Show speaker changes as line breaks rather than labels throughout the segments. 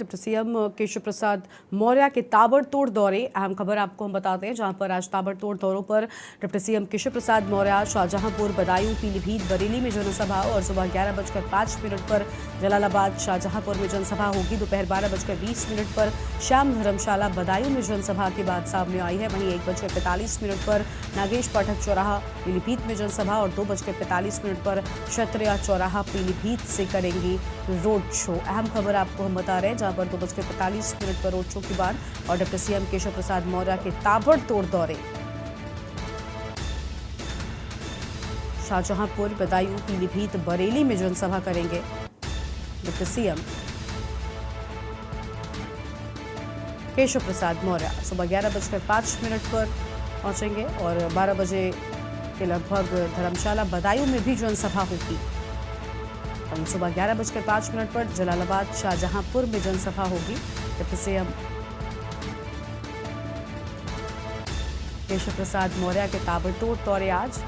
Deputy CM Keshav Prasad Maurya के ताबड़तोड़ दौरे। अहम खबर आपको हम बताते हैं, जहां पर आज ताबड़तोड़ दौरों पर डिप्टी सीएम केशव प्रसाद मौर्य शाहजहांपुर, बदायूं, पीलीभीत, बरेली में जनसभा और सुबह 11:05 पर जलालाबाद, शाहजहांपुर में जनसभा होगी। दोपहर 12:20 पर श्याम धर्मशाला, बदायूं में जनसभा की बात सामने आई है। वहीं 1:45 पर नागेश पाठक चौराहा, पीलीभीत में जनसभा और 2:45 पर क्षत्रिया चौराहा, पीलीभीत से करेंगी रोड शो। अहम खबर आपको हम बता रहे हैं, जहां पर 2:45 पर रोड शो की बात और डिप्टी सीएम केशव प्रसाद मौर्य के ताबड़तोड़ दौरे। शाहजहांपुर, बदायूं, पीलीभीत, बरेली में जनसभा करेंगे डिप्टी सीएम केशव प्रसाद मौर्य। सुबह 11:05 पर पहुंचेंगे और 12 बजे के लगभग धर्मशाला, बदायूं में भी जनसभा होगी। सुबह 11:05 पर जलालाबाद, शाहजहांपुर में जनसभा होगी। डिप्टी सीएम केशव प्रसाद मौर्य के ताबड़तोड़ दौरे आज।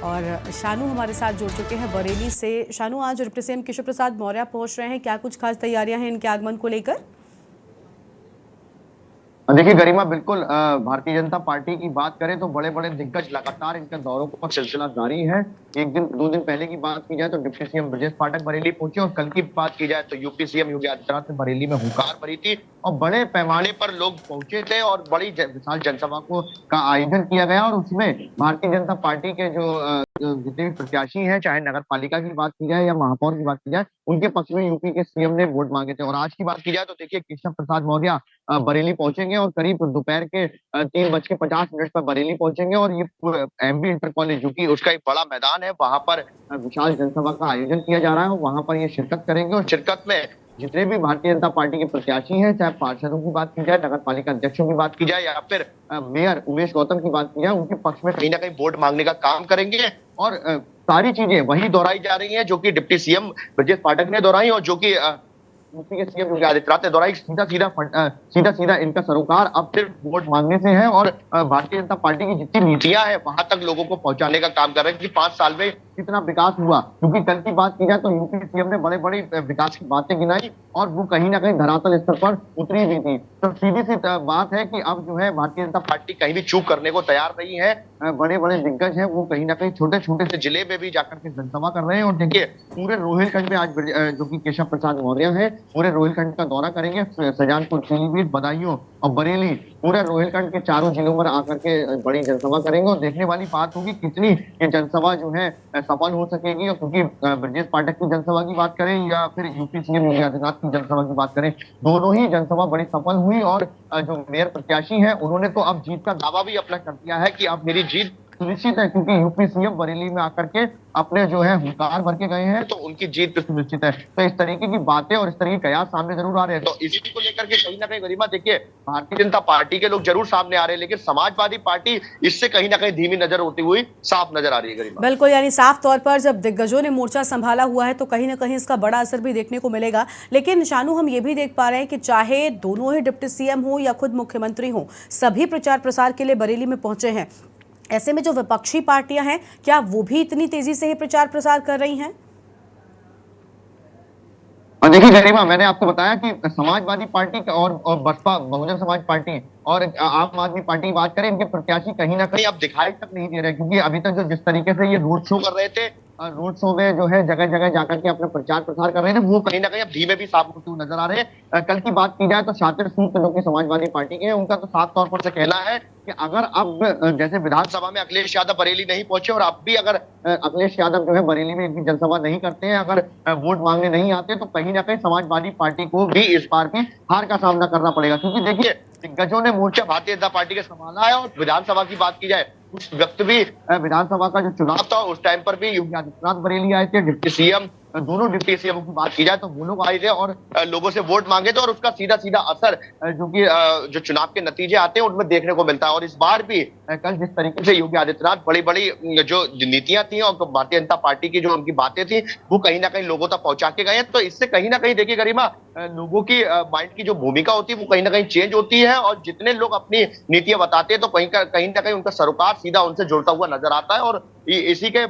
और शानू हमारे साथ जुड़ चुके हैं बरेली से। शानू, आज डिप्टी सीएम केशव प्रसाद मौर्य पहुंच रहे हैं, क्या कुछ खास तैयारियां हैं इनके आगमन को लेकर?
देखिए गरिमा, बिल्कुल भारतीय जनता पार्टी की बात करें तो बड़े बड़े दिग्गज लगातार इनके दौरों का सिलसिला जारी है। एक दिन 2 दिन पहले की बात की जाए तो डिप्टी सीएम ब्रजेश पाठक बरेली पहुंचे और कल की बात की जाए तो यूपी सीएम योगी आदित्यनाथ ने बरेली में हुंकार भरी थी और बड़े पैमाने पर लोग पहुंचे थे और बड़ी विशाल जनसभा का आयोजन किया गया। और उसमें भारतीय जनता पार्टी के जो जितने भी प्रत्याशी हैं, चाहे नगर पालिका की बात की जाए या महापौर की बात की जाए, उनके पक्ष में यूपी के सीएम ने वोट मांगे थे। और आज की बात की जाए तो देखिए केशव प्रसाद मौर्य बरेली पहुंचेंगे और करीब दोपहर के 3:50 पर बरेली पहुंचेंगे और ये एमबी इंटर कॉलेज, जो कि उसका एक बड़ा मैदान है, वहां पर विशाल जनसभा का आयोजन किया जा रहा है और वहां पर ये शिरकत करेंगे। और शिरकत में जितने भी भारतीय जनता पार्टी के प्रत्याशी हैं, चाहे पार्षदों की बात की जाए, नगर पालिका अध्यक्षों की बात की जाए या फिर मेयर उमेश गौतम की बात की जाए, उनके पक्ष में कहीं ना कहीं वोट मांगने का काम करेंगे। और सारी चीजें वही दोहराई जा रही हैं जो कि डिप्टी सीएम ब्रजेश पाठक ने दोहराई और जो कि यूपी के सीएम योगी आदित्यनाथ ने दोहराई। सीधा सीधा इनका सरोकार अब सिर्फ वोट मांगने से है और भारतीय जनता पार्टी की जितनी नीतियां हैं वहां तक लोगों को पहुंचाने का काम कर रहे हैं कि 5 साल में कितना विकास हुआ। क्योंकि कल की बात की जाए तो यूपी सीएम ने बड़े बड़े विकास की बातें गिनाई और वो कहीं ना कहीं धरातल स्तर पर उतरी भी थी। तो सीधी सी बात है कि अब जो है भारतीय जनता पार्टी कहीं भी चूक करने को तैयार नहीं है। बड़े बड़े दिग्गज हैं, वो कहीं ना कहीं छोटे छोटे से जिले में भी जाकर के जनसभा कर रहे हैं। और देखिए पूरे रोहिलखंड में आज जो कि केशव प्रसाद मौर्य है, पूरे रोहिलखंड का दौरा करेंगे। शाहजहांपुर, पीलीभीत, बदायूं और बरेली, पूरे रोहिलखंड के चारों जिलों पर आकर के बड़ी जनसभा करेंगे। और देखने वाली बात होगी कितनी ये जनसभा जो है सफल हो सकेगी। क्योंकि ब्रजेश पाठक की जनसभा की बात करें या फिर यूपी सीएम योगी आदित्यनाथ की जनसभा की बात करें, दोनों ही जनसभा बड़ी सफल हुई। और जो मेयर प्रत्याशी हैं उन्होंने तो अब जीत का दावा भी अपना कर दिया है कि अब मेरी जीत सुनिश्चित है, क्योंकि यूपी सीएम बरेली में आकर के अपने जो है हुंकार भर के गए हैं, तो उनकी जीत सुनिश्चित है। तो इस तरीके की बातें और इस तरह के कयास सामने जरूर आ रहे हैं। तो इसी को लेकर के कहीं ना कहीं गरिमा, देखिए भारतीय जनता पार्टी के लोग जरूर सामने आ रहे हैं, लेकिन समाजवादी पार्टी इससे कहीं ना कहीं धीमी नजर होती हुई साफ नजर आ रही है गरिमा।
बिल्कुल, यानी साफ तौर पर जब दिग्गजों ने मोर्चा संभाला हुआ है तो कहीं ना कहीं इसका बड़ा असर भी देखने को मिलेगा। लेकिन शानू, हम ये भी देख पा रहे हैं कि चाहे दोनों ही डिप्टी सीएम हो या खुद मुख्यमंत्री हो, सभी प्रचार प्रसार के लिए बरेली में पहुंचे हैं। ऐसे में जो विपक्षी पार्टियां हैं, क्या वो भी इतनी तेजी से ही प्रचार प्रसार कर रही हैं?
देखिए गरिमा, मैंने आपको बताया कि समाजवादी पार्टी और बसपा, बहुजन समाज पार्टी और आम आदमी पार्टी की बात करें, इनके प्रत्याशी कहीं ना कहीं अब दिखाई तक नहीं दे रहे। क्योंकि अभी तक जो जिस तरीके से ये रोड शो कर रहे थे, रोड शो में जो है जगह जगह जाकर के अपना प्रचार प्रसार कर रहे हैं, वो कहीं ना कहीं अब धीमे भी साफ होते हुए नजर आ रहे हैं। कल की बात की जाए तो शातिर सूद जो कि समाजवादी पार्टी के हैं, उनका तो साफ तौर पर से कहना है कि अगर अब जैसे विधानसभा में अखिलेश यादव बरेली नहीं पहुंचे और अब भी अगर अखिलेश यादव जो है बरेली में इनकी जनसभा नहीं करते हैं, अगर वोट मांगने नहीं आते, तो कहीं ना कहीं समाजवादी पार्टी को भी इस बार भी हार का सामना करना पड़ेगा। क्योंकि देखिए दिग्गजों ने मोर्चा भारतीय जनता पार्टी का संभाला है। और विधानसभा की बात की जाए, उस वक्त भी विधानसभा का जो चुनाव था उस टाइम पर भी योगी आदित्यनाथ बरेली आए थे। डिप्टी सीएम, दोनों डिप्टी सीएम की बात की जाए तो वो लोग आए थे और लोगों से वोट मांगे थे। और उसका सीधा सीधा असर जो कि जो चुनाव के नतीजे आते हैं उनमें देखने को मिलता है। और इस बार भी कल जिस तरीके से योगी आदित्यनाथ बड़ी बड़ी जो नीतियां थी और भारतीय जनता पार्टी की जो उनकी बातें थी, वो कहीं ना कहीं लोगों तक पहुंचा के गए हैं। तो इससे कहीं ना कहीं देखिए गरिमा, लोगों की माइंड की जो भूमिका होती है वो कहीं ना कहीं चेंज होती है। और जितने लोग अपनी नीतियां बताते हैं तो कहीं ना कहीं उनका सरोकार सीधा उनसे जुड़ता हुआ नजर आता है। और इसी के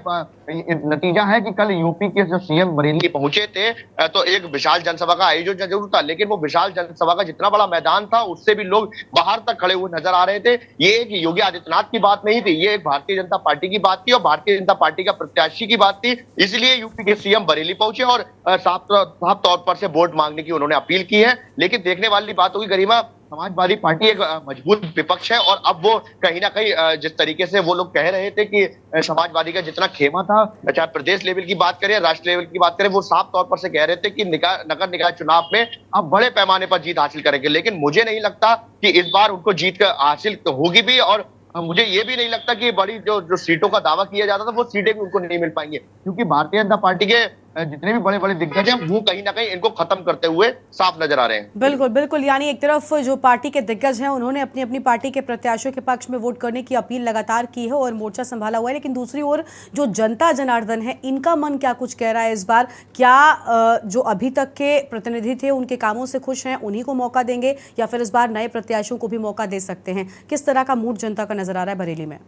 नतीजा है कि कल यूपी के जो सीएम बरेली पहुंचे थे, तो एक विशाल जनसभा का आयोजन जरूर था, लेकिन वो विशाल जनसभा का जितना बड़ा मैदान था उससे भी लोग बाहर तक खड़े हुए नजर आ रहे थे। ये एक योगी आदित्यनाथ की बात नहीं थी, ये एक भारतीय जनता पार्टी की बात थी और भारतीय जनता पार्टी का प्रत्याशी की बात थी। इसलिए यूपी के सीएम बरेली पहुंचे और साफ तौर पर से वोट मांगने की उन्होंने अपील की है। लेकिन देखने वाली बात होगी गरिमा, समाजवादी पार्टी एक मजबूत विपक्ष है और अब वो कहीं ना कहीं जिस तरीके से वो लोग कह रहे थे कि समाजवादी का जितना खेमा था, चाहे प्रदेश लेवल की बात करें, राष्ट्र लेवल की बात करें, वो साफ तौर पर से कह रहे थे कि नगर निकाय चुनाव में अब बड़े पैमाने पर जीत हासिल करेंगे। लेकिन मुझे नहीं लगता कि इस बार उनको जीत हासिल होगी भी, और मुझे ये भी नहीं लगता कि बड़ी जो सीटों का दावा किया जाता था वो सीटें भी उनको नहीं मिल पाएंगे, क्योंकि भारतीय जनता पार्टी के जितने भी बड़े बड़े दिग्गज हैं वो कहीं ना कहीं इनको खत्म करते हुए साफ नजर आ रहे हैं।
बिल्कुल बिल्कुल, यानी एक तरफ जो पार्टी के दिग्गज हैं उन्होंने अपनी अपनी पार्टी के प्रत्याशियों के पक्ष में वोट करने की अपील लगातार की है और मोर्चा संभाला हुआ है, लेकिन दूसरी ओर जो जनता जनार्दन है इनका मन क्या कुछ कह रहा है इस बार? क्या जो अभी तक के प्रतिनिधि थे उनके कामों से खुश हैं, उन्हीं को मौका देंगे, या फिर इस बार नए प्रत्याशियों को भी मौका दे सकते हैं? किस तरह का मूड जनता का नजर आ रहा है बरेली में?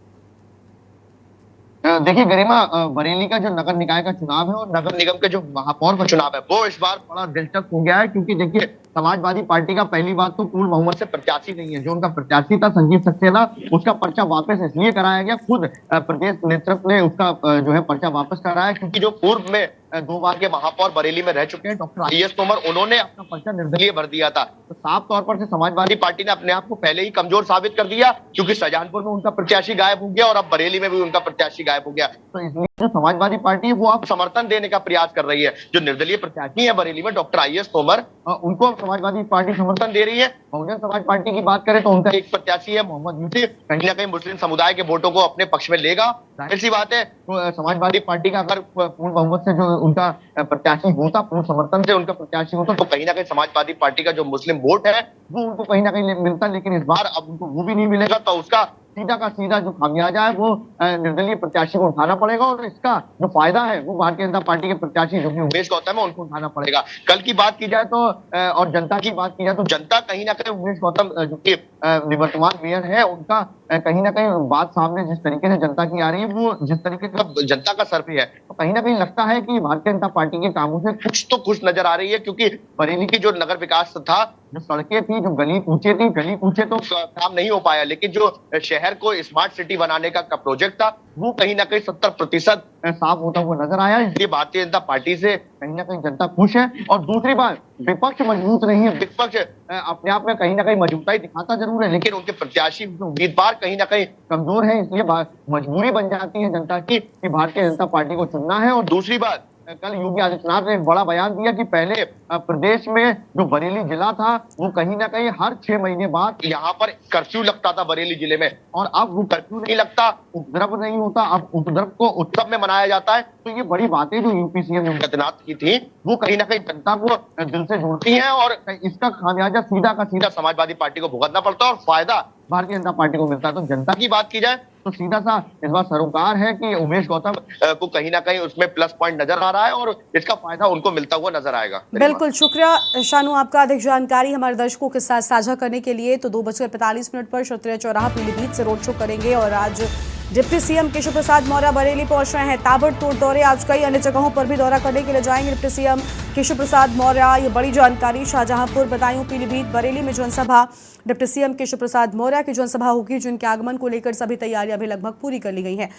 देखिए गरिमा, बरेली का जो नगर निकाय का चुनाव है और नगर निगम के जो महापौर का चुनाव है वो इस बार बड़ा दिलचस्प हो गया है, क्योंकि देखिए समाजवादी पार्टी का पहली बात तो पूर्ण बहुमत से प्रत्याशी नहीं है। जो उनका प्रत्याशी था संजीव सक्सेना, उसका पर्चा वापस इसलिए कराया गया, खुद प्रदेश नेतृत्व ने उसका जो है पर्चा वापस कराया, क्योंकि जो पूर्व में 2 बार के महापौर बरेली में रह चुके हैं डॉक्टर आई एस तोमर, उन्होंने अपना पर्चा निर्दलीय भर दिया था। तो साफ तौर पर से समाजवादी पार्टी ने अपने आप को पहले ही कमजोर साबित कर दिया, क्योंकि शाहजहांपुर में उनका प्रत्याशी गायब हो गया और अब बरेली में भी उनका प्रत्याशी गायब हो गया। तो इसलिए जो समाजवादी पार्टी है वो अब समर्थन देने का प्रयास कर रही है। जो निर्दलीय प्रत्याशी है बरेली में डॉक्टर आई एस तोमर, उनको समाजवादी पार्टी समर्थन दे रही है। बहुजन समाज पार्टी की बात करें तो उनका एक प्रत्याशी है मोहम्मद यूसुफ, कहीं ना कहीं मुस्लिम समुदाय के वोटों को अपने पक्ष में लेगा। जाहिर सी बात है, तो समाजवादी पार्टी का अगर पूर्ण बहुमत से जो उनका प्रत्याशी होता, पूर्ण समर्थन से उनका प्रत्याशी होता, तो कहीं ना कहीं समाजवादी पार्टी का जो मुस्लिम वोट है वो उनको कहीं ना कहीं मिलता। लेकिन इस बार अब उनको वो भी नहीं मिलेगा, तो उसका सीधा का सीधा जो खामियाजा है वो निर्दलीय प्रत्याशी को उठाना पड़ेगा, और इसका जो फायदा है वो भारतीय जनता पार्टी के प्रत्याशी जो कि उमेश गौतम है उनको उठाना पड़ेगा। कल की बात की जाए तो और जनता की बात की जाए तो जनता कहीं ना कहीं उमेश गौतम जो कि निवर्तमान मेयर है उनका कहीं ना कहीं बात सामने जिस तरीके से जनता की आ रही है, वो जिस तरीके का जनता का सर्वे है, तो कहीं ना कहीं लगता है कि भारतीय जनता पार्टी के कामों से कुछ तो खुश नजर आ रही है। क्योंकि बरेली की जो नगर विकास था, जो सड़कें थी, जो गली कूचे तो काम नहीं हो पाया, लेकिन जो शहर को स्मार्ट सिटी बनाने का प्रोजेक्ट था वो कहीं ना कहीं 70% साफ होता हुआ नजर आया। इसलिए भारतीय जनता पार्टी से कहीं ना कहीं जनता खुश है। और दूसरी बात, विपक्ष मजबूत नहीं है। विपक्ष अपने आप में कहीं ना कहीं मजबूताई दिखाता जरूर है, लेकिन उनके प्रत्याशी उम्मीदवार कहीं ना कहीं कमजोर है। इसलिए मजबूरी बन जाती है जनता की कि भारतीय जनता पार्टी को चुनना है। और दूसरी बात, कल योगी आदित्यनाथ ने एक बड़ा बयान दिया कि पहले प्रदेश में जो बरेली जिला था वो कहीं ना कहीं हर 6 महीने बाद यहाँ पर कर्फ्यू लगता था बरेली जिले में, और अब वो कर्फ्यू नहीं लगता, उपद्रव नहीं होता, अब उपद्रव को उत्सव में मनाया जाता है। तो ये बड़ी बातें जो यूपी सीएम योगी आदित्यनाथ की थी वो कहीं ना कहीं जनता को दिल से जोड़ती हैं, और इसका खामियाजा सीधा का सीधा समाजवादी पार्टी को भुगतना पड़ता है और फायदा भारतीय जनता पार्टी को मिलता है। तो जनता की बात की जाए तो सीधा सा इस बार सरोकार है कि उमेश गौतम को कहीं ना कहीं उसमें प्लस पॉइंट नजर आ रहा है और इसका फायदा उनको मिलता हुआ नजर आएगा।
बिल्कुल, शुक्रिया शानू आपका अधिक जानकारी हमारे दर्शकों के साथ साझा करने के लिए। तो 2:45 पर क्षत्रिय चौराहा पीलीभीत से रोड शो करेंगे और आज डिप्टी सीएम केशव प्रसाद मौर्य बरेली पहुंच रहे हैं। ताबड़तोड़ दौरे, आज कई अन्य जगहों पर भी दौरा करने के लिए जाएंगे डिप्टी सीएम केशव प्रसाद मौर्य। ये बड़ी जानकारी। शाहजहांपुर, बदायूं, पीलीभीत, बरेली में जनसभा डिप्टी सीएम केशव प्रसाद मौर्य की जनसभा होगी, जिनके आगमन को लेकर सभी तैयारियां भी लगभग पूरी कर ली गई हैं।